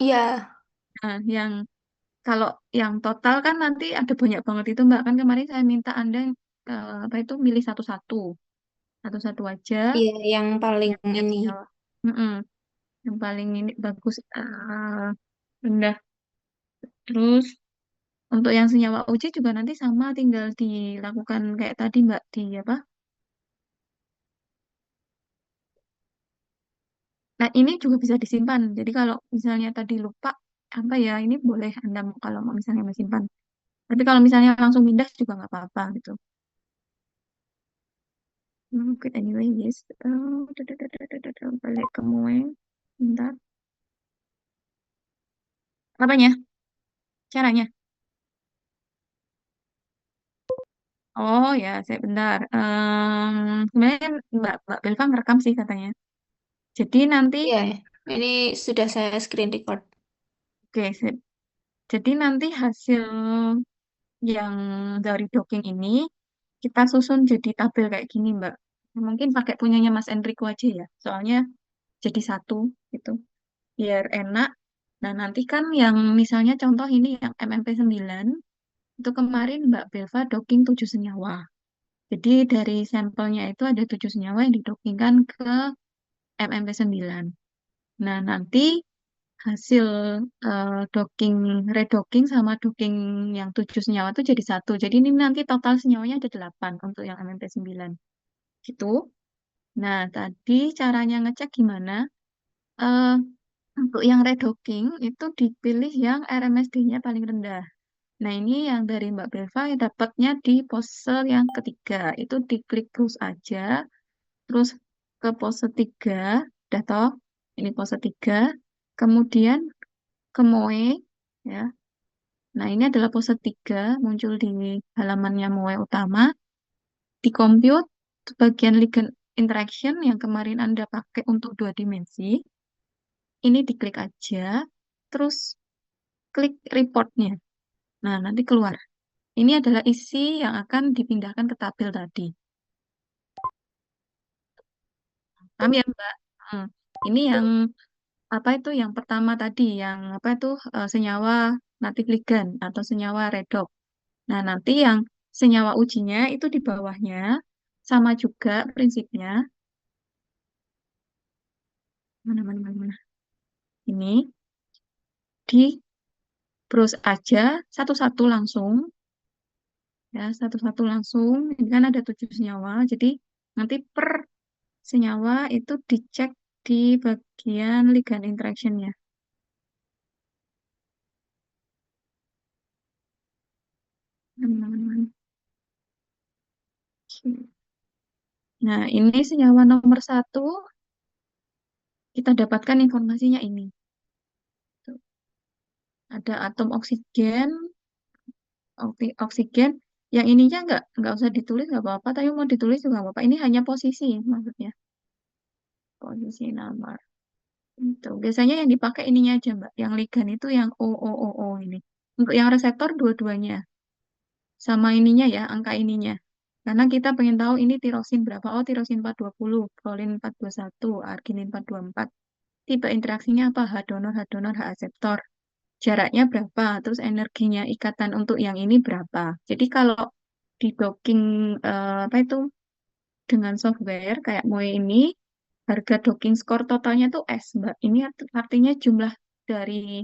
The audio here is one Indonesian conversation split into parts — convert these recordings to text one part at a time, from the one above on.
Iya, Nah, yang kalau yang total kan nanti ada banyak banget itu Mbak. Kan kemarin saya minta Anda apa itu milih satu-satu. Satu-satu aja iya yang paling yang ini. senyawa. Mm-mm, yang paling ini bagus rendah. Terus untuk yang senyawa uji juga nanti sama tinggal dilakukan kayak tadi Mbak di apa? Nah, ini juga bisa disimpan. Jadi kalau misalnya tadi lupa apa ya, ini boleh Anda kalau mau misalnya mau simpan. Tapi kalau misalnya langsung pindah juga nggak apa-apa gitu. Good anyway, yes. Balik ke Moe. Bentar. Apanya? Caranya? Oh ya, saya bentar. Sebenarnya kan Mbak Belva ngerekam sih katanya. Jadi nanti, Iya, ini sudah saya screen record. oke, sip. Jadi nanti hasil yang dari docking ini kita susun jadi tabel kayak gini, Mbak. Mungkin pakai punyanya Mas Enrico aja ya. Soalnya jadi satu gitu. Biar enak. Nah, nanti kan yang misalnya contoh ini yang MMP9 itu kemarin Mbak Belva docking 7 senyawa. Jadi dari sampelnya itu ada 7 senyawa yang didockingkan ke MMP9. Nah, nanti hasil docking, redocking sama docking yang 7 senyawa itu jadi satu. Jadi ini nanti total senyawanya ada 8 untuk yang MMP9. Gitu. Nah, tadi caranya ngecek gimana? Eh, untuk yang redocking itu dipilih yang RMSD-nya paling rendah. Nah, ini yang dari Mbak Belva yang dapatnya di pose yang ketiga. Itu diklik terus aja, terus ke pose 3, udah toh? Ini pose 3. Kemudian ke Moe, ya. Nah, ini adalah pose 3, muncul di halamannya Moe utama. Di compute, bagian ligand interaction yang kemarin Anda pakai untuk 2 dimensi, ini diklik aja, terus klik reportnya. Nah, nanti keluar. Ini adalah isi yang akan dipindahkan ke tabel tadi. Paham ya, Mbak? Hmm. Ini yang apa itu yang pertama tadi, yang apa itu senyawa natif ligand atau senyawa redox. Nah, nanti yang senyawa ujinya itu di bawahnya sama juga prinsipnya. Mana, mana, mana, mana. Ini di browse aja satu-satu langsung, ya, satu-satu langsung. Ini kan ada 7 senyawa, jadi nanti per senyawa itu dicek di bagian ligand interaction-nya. Mana, mana, mana. Nah, ini senyawa nomor satu, kita dapatkan informasinya ini. Tuh. Ada atom oksigen, oksigen. Yang ininya nggak usah ditulis nggak apa-apa, tapi mau ditulis juga nggak apa-apa. Ini hanya posisi maksudnya, posisi nomor. Itu. Biasanya yang dipakai ininya aja, Mbak. Yang ligan itu yang O ini. Untuk yang reseptor dua-duanya. Sama ininya ya, angka ininya. Karena kita pengen tahu ini tirosin berapa. Oh, tirosin 420, prolin 421, arginin 424. Tipe interaksinya apa? H donor, H akseptor. Jaraknya berapa? Terus energinya ikatan untuk yang ini berapa? Jadi kalau di docking apa itu dengan software kayak Moe ini, harga docking score totalnya tuh S, Mbak. Ini artinya jumlah dari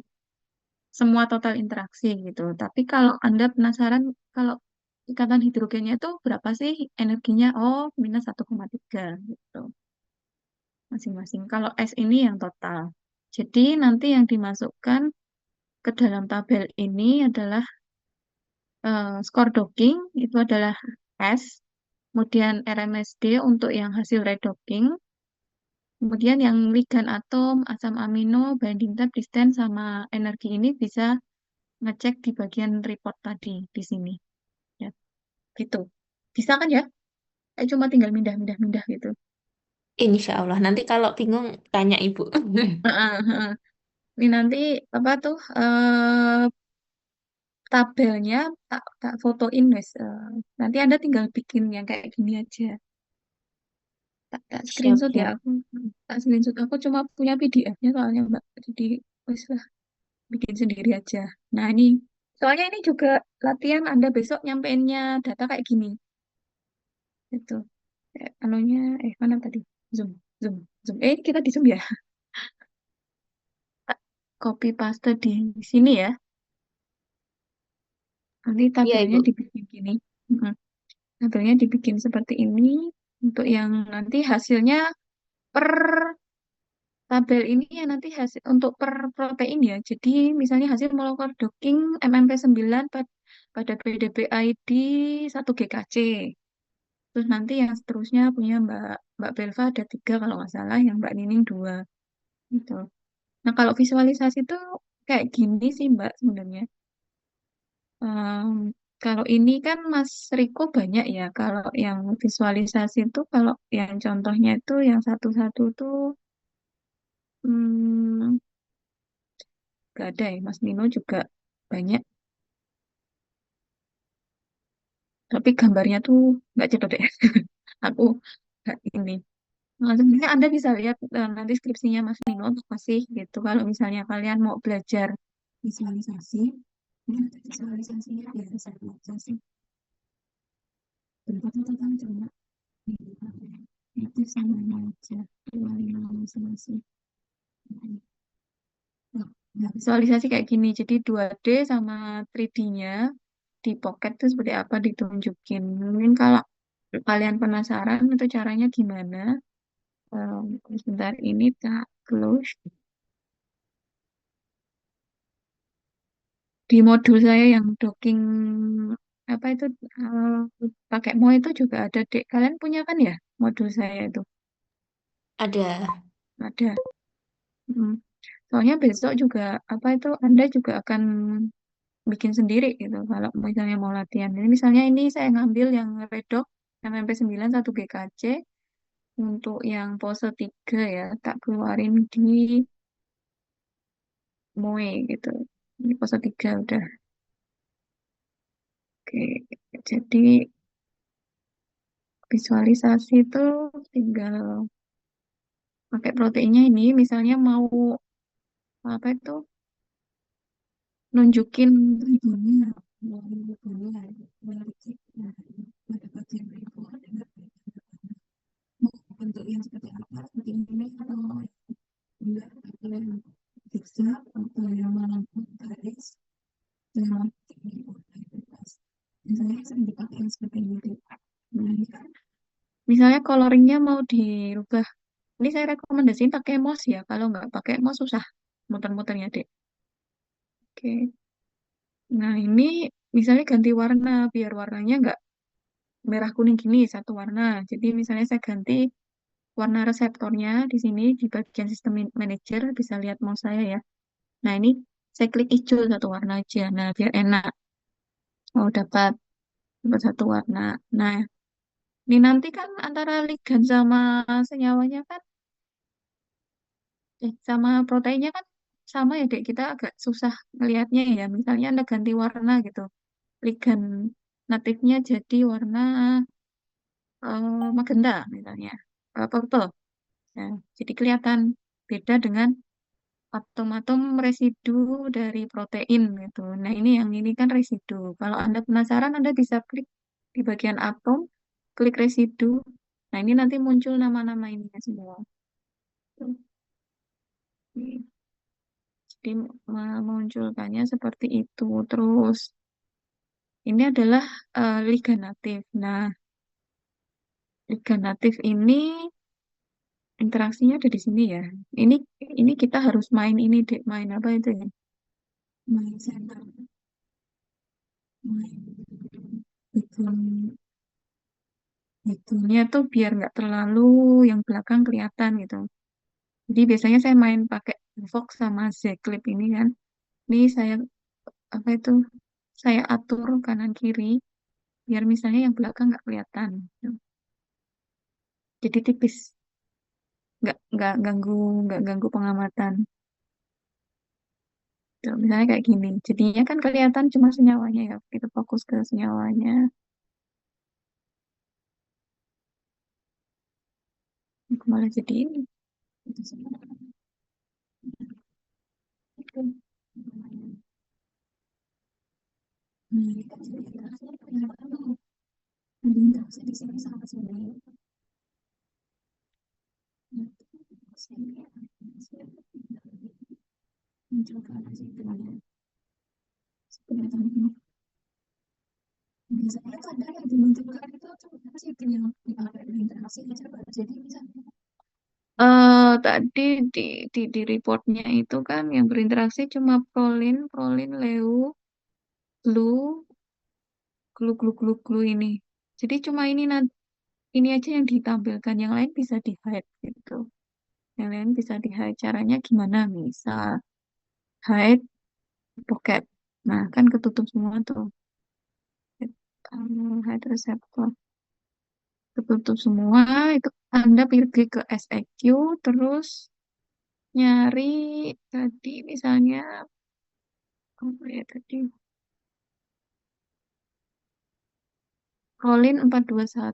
semua total interaksi gitu. Tapi kalau Anda penasaran kalau ikatan hidrogennya itu berapa sih energinya? Oh, minus 1,3 gitu masing-masing. Kalau S ini yang total. Jadi nanti yang dimasukkan ke dalam tabel ini adalah skor docking itu adalah S, kemudian RMSD untuk yang hasil redocking, kemudian yang ligan atom, asam amino, binding time, distance, sama energi ini bisa ngecek di bagian report tadi di sini. Ya, gitu. Bisa kan ya? Cuma tinggal mindah-mindah-mindah gitu. Insya Allah. Nanti kalau bingung tanya Ibu. Heeh, heeh. Ini nanti apa tuh tabelnya tak fotoin guys. Nanti Anda tinggal bikin yang kayak gini aja. Tak screenshot ya Siap-siap. aku. Tak screenshot aku cuma punya PDF-nya soalnya Mbak. Jadi wis lah. bikin sendiri aja. Nah, ini soalnya ini juga latihan Anda besok nyampeinnya data kayak gini. Itu. Anunya, mana tadi? Zoom, Zoom, Zoom. Kita di Zoom ya? Copy paste di sini ya. Nanti Iya, tabelnya Ibu. dibikin gini. Mm. Tabelnya dibikin seperti ini. Untuk yang nanti hasilnya per tabel ini ya nanti hasil untuk per protein ya. Jadi misalnya hasil molekul docking MMP9 pada PDB-ID 1 GKC. Terus nanti yang seterusnya punya Mbak Mbak Belva ada 3 kalau nggak salah, yang Mbak Nining 2 gitu. Nah kalau visualisasi itu kayak gini sih Mbak sebenarnya. Em, Kalau ini kan Mas Riko banyak ya. Kalau yang visualisasi itu kalau yang contohnya itu yang satu-satu tuh hmm, gak ada ya. Mas Nino juga banyak. Tapi gambarnya tuh nggak cepet deh. Aku nggak ini. Nah, sebenarnya Anda bisa lihat nanti skripsinya Mas Nino untuk kasih gitu. Kalau misalnya kalian mau belajar visualisasi, ini ada visualisasinya ya bisa belajar sih. Bentuk itu kan cuma itu samanya aja. Dua lima masing-masing. Nah, visualisasi kayak gini. Jadi 2D sama 3D-nya di Pocket itu seperti apa ditunjukin. Mungkin kalau kalian penasaran itu caranya gimana, sebentar ini tak close. Di modul saya yang docking apa itu pakai Mo itu juga ada dek. Kalian punya kan ya modul saya itu Ada. ada. Mm. Soalnya besok juga apa itu Anda juga akan bikin sendiri gitu kalau misalnya mau latihan. Jadi misalnya ini saya ngambil yang redok MMP9 1 GKC untuk yang pose 3 ya tak keluarin di Moe gitu. Ini pose 3 udah. Oke. Jadi visualisasi itu tinggal pakai proteinnya ini misalnya mau apa itu nunjukin ribunya ribunya ada bagian ribu ada bentuk yang seperti apa seperti ini atau bulat atau yang zigzag atau yang melengkung garis dengan misalnya sering dipakai yang seperti ini tuh. Nah, ini kan misalnya coloringnya mau dirubah, ini saya rekomendasiin pakai mouse ya, kalau nggak pakai mouse susah muter-muternya deh. Oke. Nah, ini misalnya ganti warna biar warnanya nggak merah kuning gini satu warna. Jadi misalnya saya ganti warna reseptornya di sini di bagian sistem manager bisa lihat mouse saya ya. Nah, ini saya klik hijau satu warna aja. Nah, biar enak. Oh, dapat satu warna. Nah, ini nanti kan antara ligan sama senyawanya kan sama proteinnya kan sama ya, Dek. Kita agak susah ngelihatnya ya. Misalnya Anda ganti warna gitu. Ligan natifnya jadi warna magenta misalnya, purple. Nah, jadi kelihatan beda dengan atom-atom residu dari protein gitu. Nah, ini yang ini kan residu. Kalau Anda penasaran, Anda bisa klik di bagian atom, klik residu. Nah, ini nanti muncul nama-nama ininya semua. Tuh. Jadi memunculkannya seperti itu. Terus ini adalah liga natif. Nah, liga natif ini interaksinya ada di sini ya. Ini ini kita harus main ini deh, main apa itu ya? Main center, main background backgroundnya tuh biar nggak terlalu yang belakang kelihatan gitu. Jadi biasanya saya main pakai Vox sama Z-Clip ini kan. Ini saya apa itu? Saya atur kanan kiri biar misalnya yang belakang nggak kelihatan. Jadi tipis, nggak ganggu pengamatan. Tuh, misalnya kayak gini. Jadinya kan kelihatan cuma senyawanya ya. Kita fokus ke senyawanya. Aku malah jadi ini. Itu sebenarnya. Gitu. Nah, kita jadi interaksinya kelihatan tuh. Ada interaksi di sini sama sini. Nah, sini muncul ke atas itu ya. Kelihatan. Biasanya kadang yang dimunculkan itu cuma situ yang dipakai interaksi aja baru jadi misalnya. Tadi di reportnya itu kan yang berinteraksi cuma prolin, prolin, leu, glue, glue, glue, glue, glue ini. Jadi cuma ini aja yang ditampilkan, yang lain bisa di hide gitu. Yang lain bisa di hide. Caranya gimana? Misal hide pocket. Nah, kan ketutup semua tuh. Hide receptor. Ketutup semua. Itu Anda pergi ke SEQ, terus nyari tadi misalnya, apa ya tadi? Prolin 421.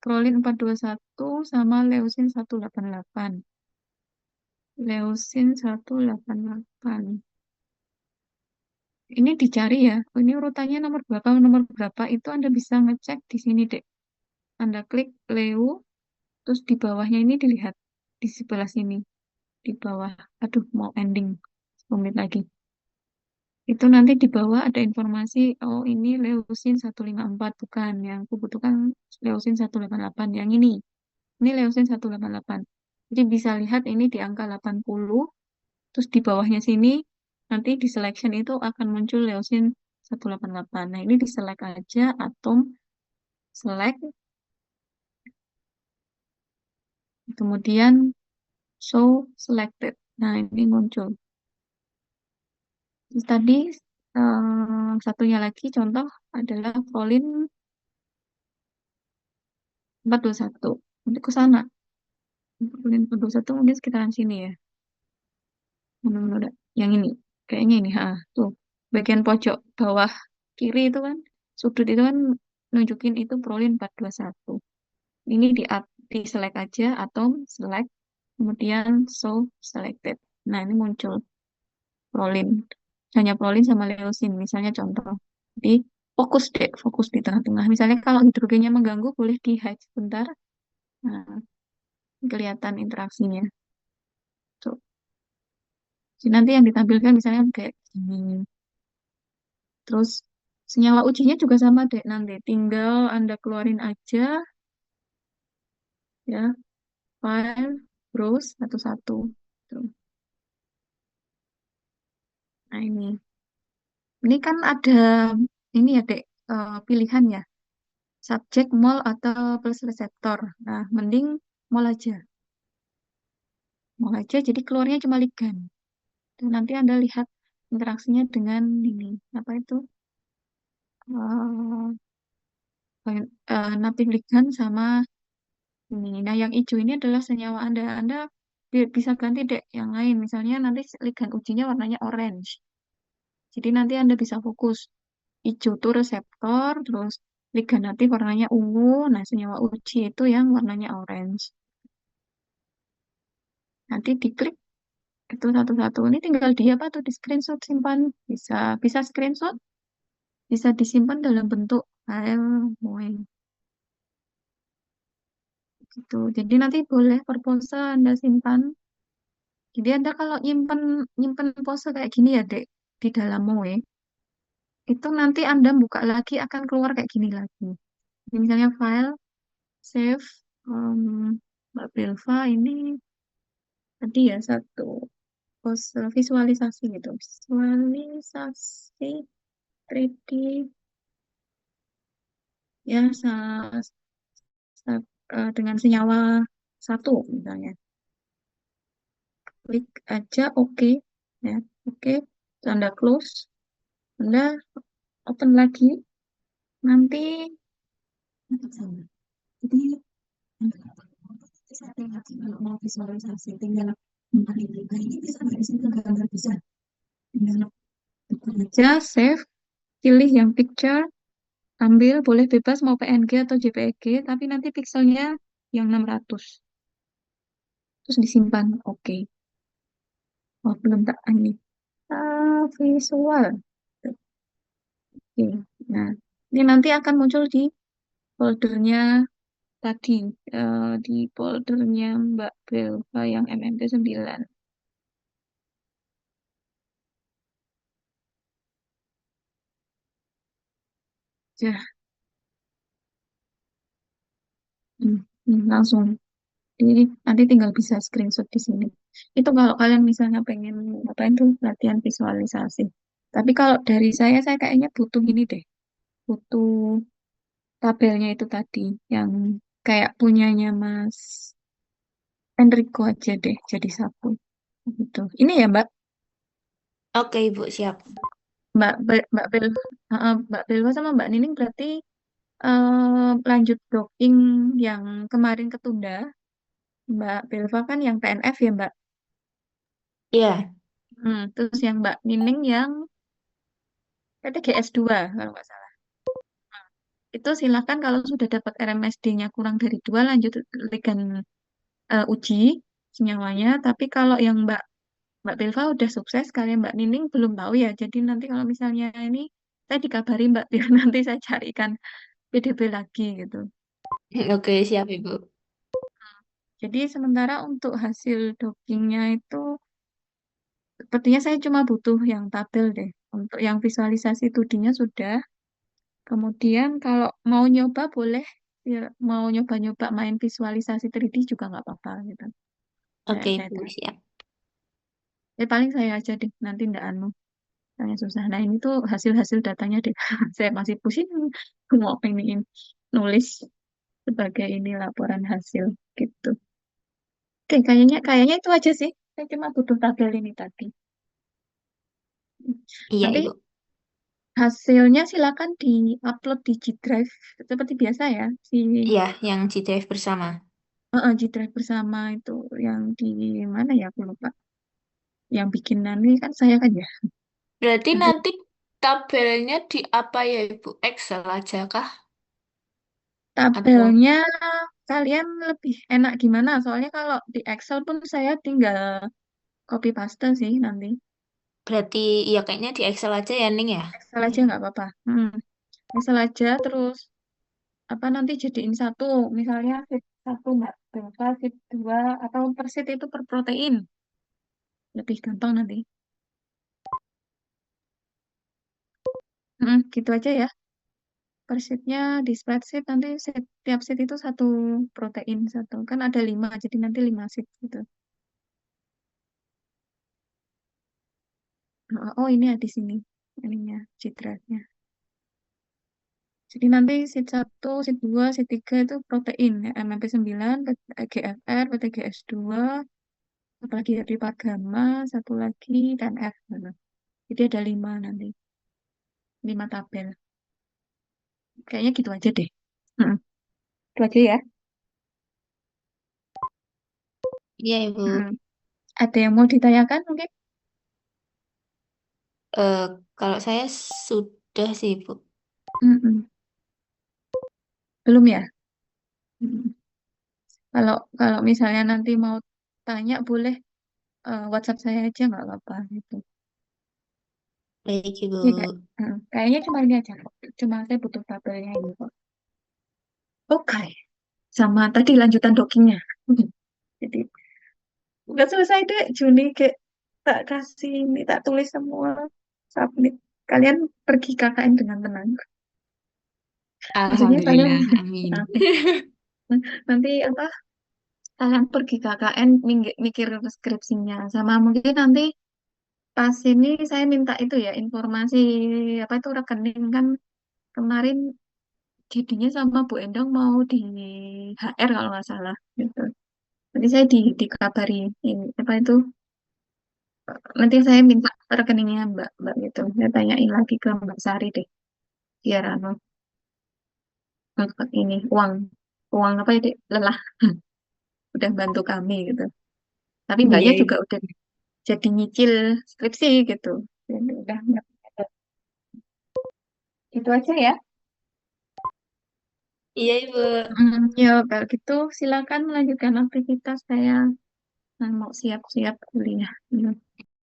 Prolin 421 sama leusin 188. Leusin 188. Ini dicari ya. Ini urutannya nomor berapa itu Anda bisa ngecek di sini, Dek. Anda klik Leu, terus di bawahnya ini dilihat di sebelah sini, di bawah. Aduh, mau ending 10 menit lagi. Itu nanti di bawah ada informasi, oh ini leusin 154 bukan. Yang aku butuhkan leusin 188. Yang ini leusin 188. Jadi bisa lihat ini di angka 80, terus di bawahnya sini nanti di selection itu akan muncul leusin 188. Nah, ini di select aja atom, select, kemudian show selected. Nah, ini muncul. Terus tadi satunya lagi contoh adalah Prolin 421. Untuk ke sana. Prolin 421 mungkin sekitaran sini ya. Mana-mana udah. Yang ini. Kayaknya ini. Ha, tuh. Bagian pojok bawah kiri itu kan. Sudut itu kan nunjukin itu Prolin 421. Ini di select aja. Atom, select. Kemudian show selected. Nah, ini muncul prolin. Hanya prolin sama leusin, misalnya contoh. Jadi fokus deh, fokus di tengah-tengah. Misalnya kalau hidrogennya mengganggu, boleh di hide sebentar. Nah, kelihatan interaksinya. Tuh. Jadi nanti yang ditampilkan misalnya kayak gini. Terus senyawa ujinya juga sama deh nanti. Tinggal Anda keluarin aja ya, file, browse satu-satu. Tuh. Nah ini. Ini kan ada ini ya dek, pilihan ya. Subjek, mol, atau plus reseptor. Nah, mending mol aja. Mol aja, jadi keluarnya cuma ligan. Dan nanti Anda lihat interaksinya dengan ini. Apa itu? Natif ligan sama ini. Nah, yang hijau ini adalah senyawa Anda. Anda bisa ganti dek yang lain. Misalnya nanti ligan ujinya warnanya orange. Jadi nanti Anda bisa fokus. Hijau tuh reseptor, terus ligan natif warnanya ungu. Nah, senyawa uji itu yang warnanya orange. Nanti diklik itu satu-satu. Ini tinggal di apa tuh di screenshot simpan. Bisa bisa screenshot, bisa disimpan dalam bentuk file, MOE gitu. Jadi nanti boleh per pose Anda simpan. Jadi Anda kalau nyimpen nyimpen pose kayak gini ya, Dek, di dalam MOE, itu nanti Anda buka lagi akan keluar kayak gini lagi. Jadi misalnya file, save, Mbak Belva ini tadi ya satu pose visualisasi gitu. Visualisasi 3D ya dengan senyawa satu misalnya. Klik aja oke ya. Oke, Anda close, Anda open lagi nanti sama. Jadi saya kalau mau visualisasi tinggal ini bisa nggak di sini gambar bisa. Tinggal buka aja, save, pilih yang picture, ambil boleh bebas mau PNG atau JPEG, tapi nanti pixelnya yang 600. Terus disimpan. Oke. Oh, belum tak ini. Visual. Oke. Nah, ini nanti akan muncul di foldernya tadi, di foldernya Mbak Belva yang MMP 9. Ya, langsung. Ini nanti tinggal bisa screenshot di sini. Itu kalau kalian misalnya pengen apa itu latihan visualisasi. Tapi kalau dari saya kayaknya butuh ini deh. Butuh tabelnya itu tadi yang kayak punyanya Mas Enrico aja deh jadi satu. Gitu. Ini ya Mbak, Oke, Ibu, siap. Mbak Bel, Mbak Belva sama Mbak Nining berarti lanjut docking yang kemarin ketunda. Mbak Belva kan yang PNF ya Mbak. Iya, Terus yang Mbak Nining yang PTGS 2 kalau nggak salah. Itu silakan kalau sudah dapat RMSD-nya kurang dari 2 lanjutkan uji senyawanya. Tapi kalau yang Mbak Belva udah sukses, kalian Mbak Nining belum tahu ya. Jadi nanti kalau misalnya ini saya dikabari Mbak biar nanti saya carikan PDB lagi gitu. oke, siap, Ibu. Jadi sementara untuk hasil dockingnya itu sepertinya saya cuma butuh yang tabel deh. Untuk yang visualisasi 2D-nya sudah. Kemudian kalau mau nyoba boleh ya, mau nyoba-nyoba main visualisasi 3D juga nggak apa-apa gitu. Oke, Saya Ibu, tahu. siap. Paling saya aja deh nanti ndak anu. Tanya susah. Nah ini tuh hasil-hasil datanya deh. Saya masih pusing mau pengen nulis sebagai ini laporan hasil gitu. Oke, kayaknya kayaknya itu aja sih. Saya cuma butuh tabel ini tadi. Iya, Nanti Ibu. hasilnya silakan di-upload di G Drive seperti biasa ya. Iya, yang G Drive bersama. G Drive bersama itu yang di mana ya aku lupa. Yang bikin nanti kan saya kan ya. Berarti Nanti nanti tabelnya di apa ya, Ibu? Excel aja kah? Atau tabelnya kalian lebih enak gimana? Soalnya kalau di Excel pun saya tinggal copy paste sih nanti. berarti ya kayaknya di Excel aja ya, Ning ya? Excel aja nggak apa-apa. Excel aja terus apa nanti jadiin satu. Misalnya sheet satu Mbak Belva, sheet 2 atau per sheet itu per protein. Lebih gampang nanti. Gitu aja ya. Per sheetnya di spreadsheet nanti setiap sheet itu satu protein satu. Kan ada 5, jadi nanti 5 sheet gitu. Oh ini ya di sini. Ininya, G-Drive-nya. Jadi nanti sheet satu sheet 2 sheet 3 itu protein. Ya. MMP 9, GFR, PTGS 2, apalagi Ripat Gamma, satu lagi, dan F. Gitu. Jadi ada 5 nanti. 5 tabel. Kayaknya gitu aja deh. Mm-mm. Itu aja ya. Iya, Ibu. Mm-mm. Ada yang mau ditanyakan mungkin? Eh, kalau saya sudah sih, Ibu. Mm-mm. Belum ya? Mm-mm. Kalau kalau misalnya nanti mau tanya boleh WhatsApp saya aja nggak apa-apa gitu. Baik, Ibu. Iya kak. Kayaknya cuma ini aja kok. Cuma saya butuh tabelnya ini kok. Oke. Sama tadi lanjutan dockingnya. Jadi udah selesai deh Juni kayak tak kasih ini tak tulis semua submit. Kalian pergi KKN dengan tenang. Maksudnya kalian Alhamdulillah, amin. nanti apa? Kalian pergi KKN mikir skripsinya sama mungkin nanti pas ini saya minta itu ya informasi apa itu rekening kan kemarin jadinya sama Bu Endang mau di HR kalau nggak salah gitu. Nanti saya dikabari ini apa itu nanti saya minta rekeningnya Mbak Mbak gitu. Saya tanyain lagi ke Mbak Sari deh biar anu ini uang uang apa ya Dek? Lelah udah bantu kami gitu. Tapi Iya, Mbaknya juga Ibu. udah jadi nyicil skripsi gitu. Jadi udah itu aja ya. Iya, Ibu. Ya, kalau gitu silakan melanjutkan aktivitas saya mau siap-siap kuliah.